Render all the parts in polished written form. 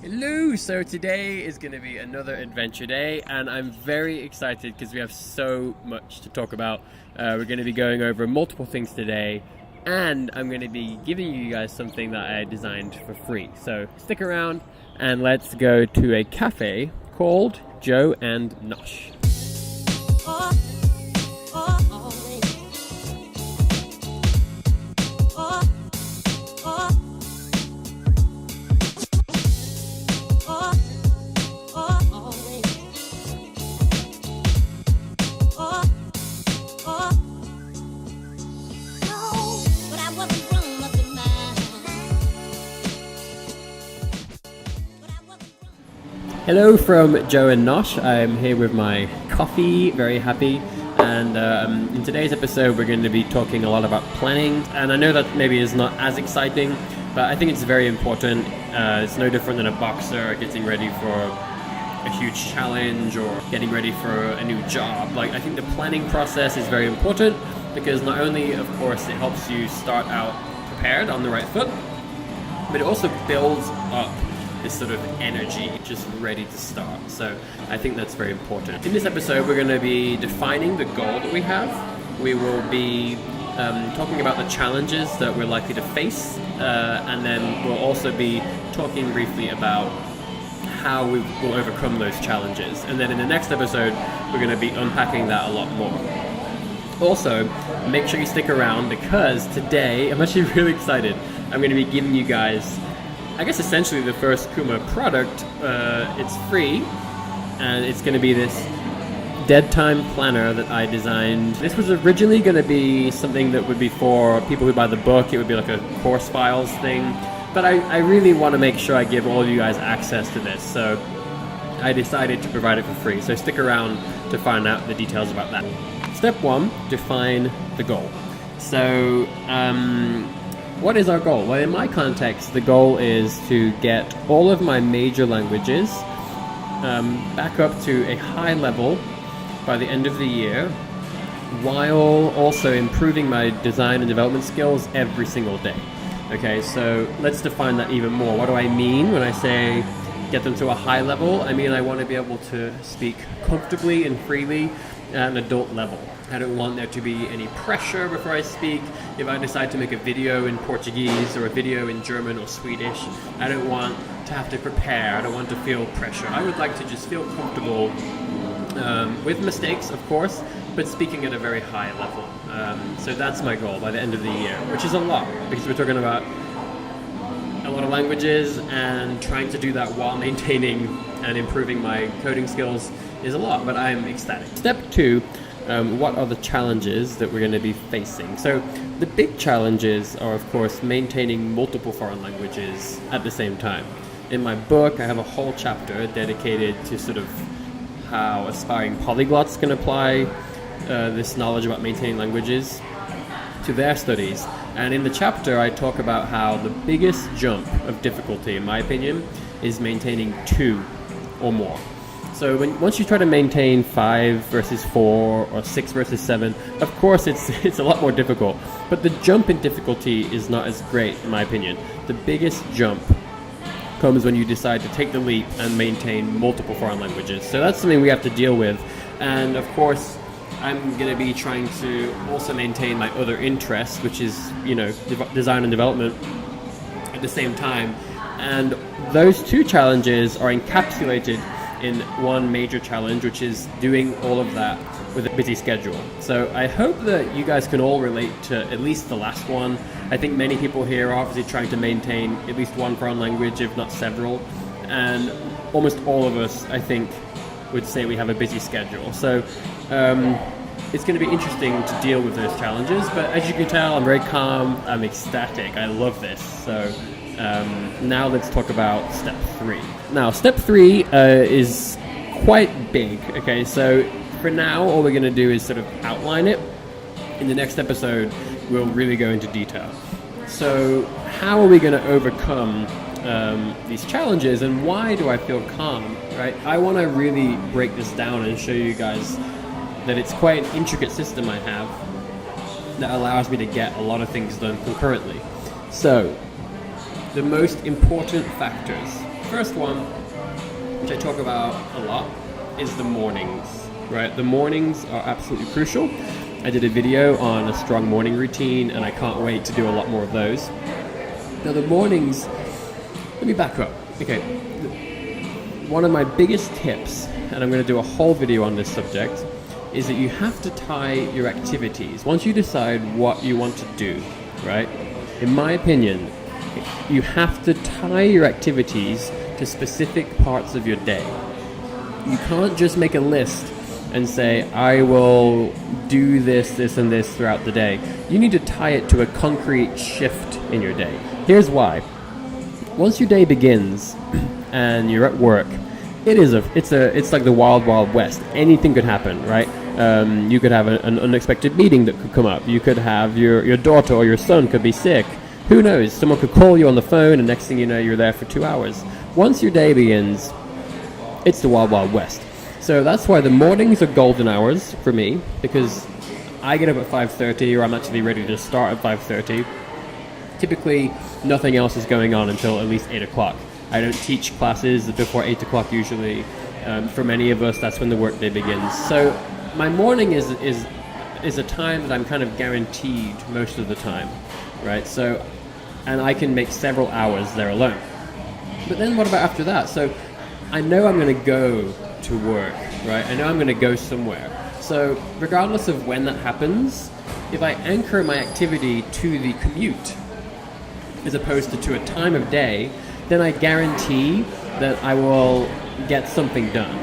Hello! So today is going to be another adventure day, and I'm very excited because we have so much to talk about. We're going to be going over multiple things today, and I'm going to be giving you guys something that I designed for free. So stick around and let's go to a cafe called Joe and Nosh. Hello from Joe and Nosh. I'm here with my coffee, very happy, and in today's episode we're going to be talking a lot about planning, and I know that maybe is not as exciting, but I think it's very important. It's no different than a boxer getting ready for a huge challenge or getting ready for a new job. Like, I think the planning process is very important because not only, of course, it helps you start out prepared on the right foot, but it also builds up this sort of energy, just ready to start. So I think that's very important. In this episode, we're going to be defining the goal that we have. We will be talking about the challenges that we're likely to face, and then we'll also be talking briefly about how we will overcome those challenges. And then in the next episode, we're going to be unpacking that a lot more. Also, make sure you stick around because today, I'm actually really excited. I'm going to be giving you guys, I guess, essentially the first COMMUTE product. It's free, and it's going to be this DEADTIME planner that I designed. This was originally going to be something that would be for people who buy the book. It would be like a course files thing, but I really want to make sure I give all of you guys access to this, so I decided to provide it for free. So stick around to find out the details about that. Step 1, define the goal. So, what is our goal? Well, in my context, the goal is to get all of my major languages back up to a high level by the end of the year, while also improving my design and development skills every single day. Okay, so let's define that even more. What do I mean when I say get them to a high level? I mean, I want to be able to speak comfortably and freely at an adult level. I don't want there to be any pressure before I speak. If I decide to make a video in Portuguese or a video in German or Swedish, I don't want to have to prepare. I don't want to feel pressure. I would like to just feel comfortable with mistakes, of course, but speaking at a very high level. So that's my goal by the end of the year, which is a lot because we're talking about a lot of languages, and trying to do that while maintaining and improving my coding skills is a lot, but I'm ecstatic. Step 2, what are the challenges that we're going to be facing? So the big challenges are, of course, maintaining multiple foreign languages at the same time. In my book, I have a whole chapter dedicated to sort of how aspiring polyglots can apply this knowledge about maintaining languages to their studies. And in the chapter, I talk about how the biggest jump of difficulty, in my opinion, is maintaining 2 or more. So once you try to maintain 5 versus 4 or 6 versus 7, of course it's a lot more difficult. But the jump in difficulty is not as great, in my opinion. The biggest jump comes when you decide to take the leap and maintain multiple foreign languages. So that's something we have to deal with. And of course, I'm going to be trying to also maintain my other interests, which is, design and development at the same time. And those 2 challenges are encapsulated in one major challenge, which is doing all of that with a busy schedule. So I hope that you guys can all relate to at least the last one. I think many people here are obviously trying to maintain at least one foreign language, if not several. And almost all of us, I think, would say we have a busy schedule. So it's going to be interesting to deal with those challenges. But as you can tell, I'm very calm. I'm ecstatic. I love this. So now let's talk about step 3. Now, step 3 is quite big. Okay, so for now, all we're going to do is sort of outline it. In the next episode, we'll really go into detail. So how are we going to overcome these challenges, and why do I feel calm, right? I want to really break this down and show you guys that it's quite an intricate system I have that allows me to get a lot of things done concurrently. So, the most important factors First one, which I talk about a lot, is the mornings, right? The mornings are absolutely crucial. I did a video on a strong morning routine, and I can't wait to do a lot more of those. Now the mornings, let me back up. Okay, one of my biggest tips, and I'm going to do a whole video on this subject, is that you have to tie your activities. Once you decide what you want to do, right? In my opinion, you have to tie your activities to specific parts of your day. You can't just make a list and say, I will do this, this, and this throughout the day. You need to tie it to a concrete shift in your day. Here's why. Once your day begins and you're at work, it's like the wild, wild west. Anything could happen, right? You could have an unexpected meeting that could come up. You could have your daughter or your son could be sick. Who knows? Someone could call you on the phone, and next thing you know, you're there for 2 hours. Once your day begins, it's the wild, wild west. So that's why the mornings are golden hours for me, because I get up at 5:30, or I'm actually ready to start at 5:30. Typically, nothing else is going on until at least 8 o'clock. I don't teach classes before 8 o'clock usually. For many of us, that's when the workday begins. So my morning is a time that I'm kind of guaranteed most of the time, right? So, and I can make several hours there alone. But then what about after that? So I know I'm going to go to work, right? I know I'm going to go somewhere. So regardless of when that happens, if I anchor my activity to the commute as opposed to a time of day, then I guarantee that I will get something done.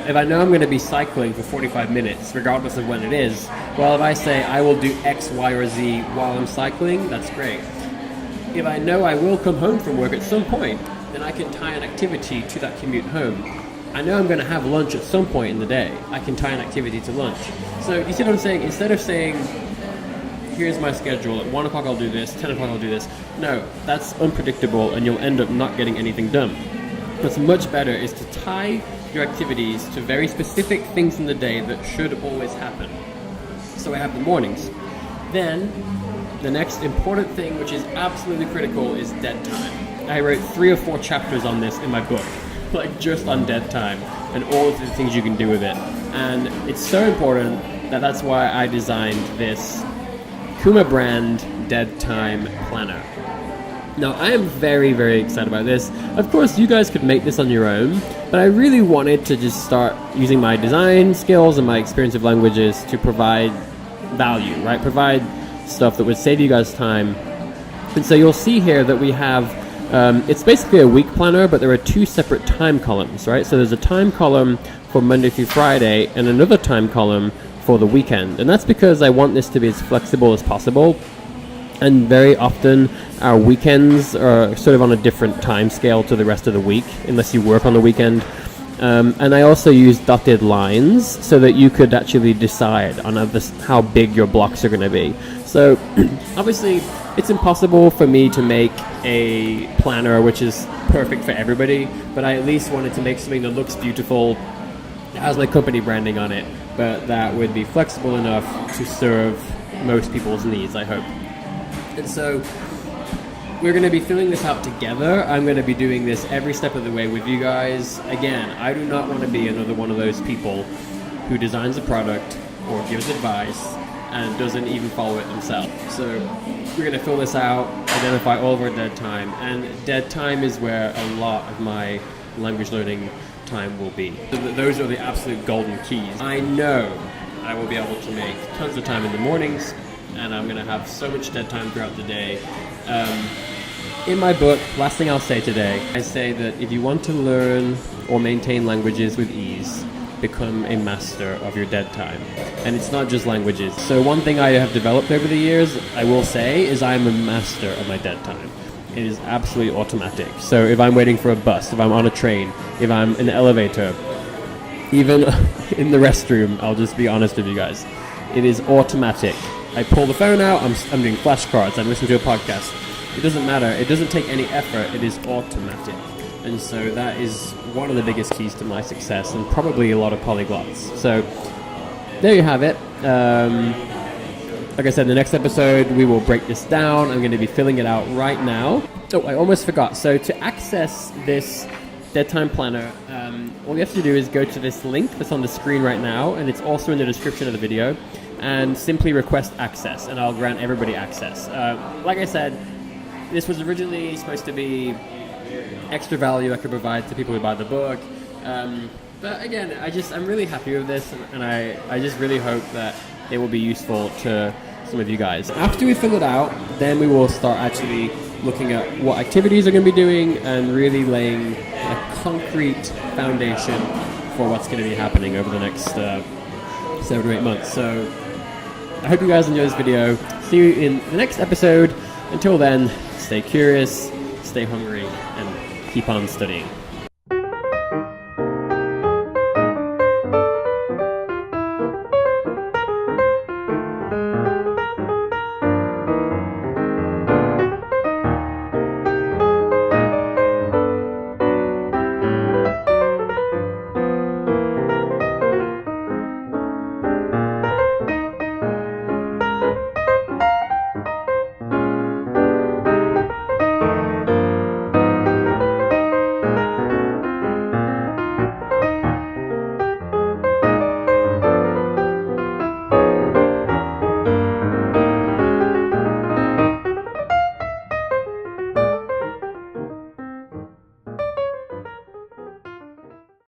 If I know I'm going to be cycling for 45 minutes, regardless of when it is, well, if I say I will do X, Y, or Z while I'm cycling, that's great. If I know I will come home from work at some point, then I can tie an activity to that commute home. I know I'm going to have lunch at some point in the day. I can tie an activity to lunch. So you see what I'm saying? Instead of saying, here's my schedule, at 1 o'clock I'll do this, 10 o'clock I'll do this. No, that's unpredictable, and you'll end up not getting anything done. What's much better is to tie your activities to very specific things in the day that should always happen. So I have the mornings. Then, the next important thing, which is absolutely critical, is dead time. I wrote 3 or 4 chapters on this in my book, like just on dead time and all of the things you can do with it. And it's so important that that's why I designed this Kuma brand dead time planner. Now, I am very, very excited about this. Of course, you guys could make this on your own, but I really wanted to just start using my design skills and my experience of languages to provide value, right? Provide stuff that would save you guys time. And so you'll see here that we have, it's basically a week planner, but there are 2 separate time columns, right? So there's a time column for Monday through Friday and another time column for the weekend. And that's because I want this to be as flexible as possible. And very often our weekends are sort of on a different time scale to the rest of the week, unless you work on the weekend. And I also use dotted lines so that you could actually decide on how big your blocks are going to be. So obviously it's impossible for me to make a planner which is perfect for everybody, but I at least wanted to make something that looks beautiful, that has my company branding on it, but that would be flexible enough to serve most people's needs, I hope. And so we're going to be filling this out together. I'm going to be doing this every step of the way with you guys. Again, I do not want to be another one of those people who designs a product or gives advice and doesn't even follow it themselves. So we're going to fill this out, identify all of our dead time, and dead time is where a lot of my language learning time will be. Those are the absolute golden keys. I know I will be able to make tons of time in the mornings, and I'm going to have so much dead time throughout the day. In my book, last thing I'll say today, I say that if you want to learn or maintain languages with ease, become a master of your dead time. And it's not just languages. So one thing I have developed over the years, I will say, is I'm a master of my dead time. It is absolutely automatic. So if I'm waiting for a bus, if I'm on a train, if I'm in an elevator, even in the restroom, I'll just be honest with you guys, it is automatic. I pull the phone out, I'm doing flashcards, I'm listening to a podcast. It doesn't matter. It doesn't take any effort. It is automatic. And so that is one of the biggest keys to my success, and probably a lot of polyglots. So there you have it. Like I said, in the next episode, we will break this down. I'm going to be filling it out right now. Oh, I almost forgot. So to access this DEADTIME Planner, all you have to do is go to this link that's on the screen right now, and it's also in the description of the video, and simply request access, and I'll grant everybody access. Like I said, this was originally supposed to be extra value I could provide to people who buy the book. But again, I'm really happy with this, and I just really hope that it will be useful to some of you guys. After we fill it out, then we will start actually looking at what activities we're going to be doing and really laying a concrete foundation for what's going to be happening over the next 7 to 8 months. So I hope you guys enjoy this video. See you in the next episode. Until then, stay curious, stay hungry, and keep on studying.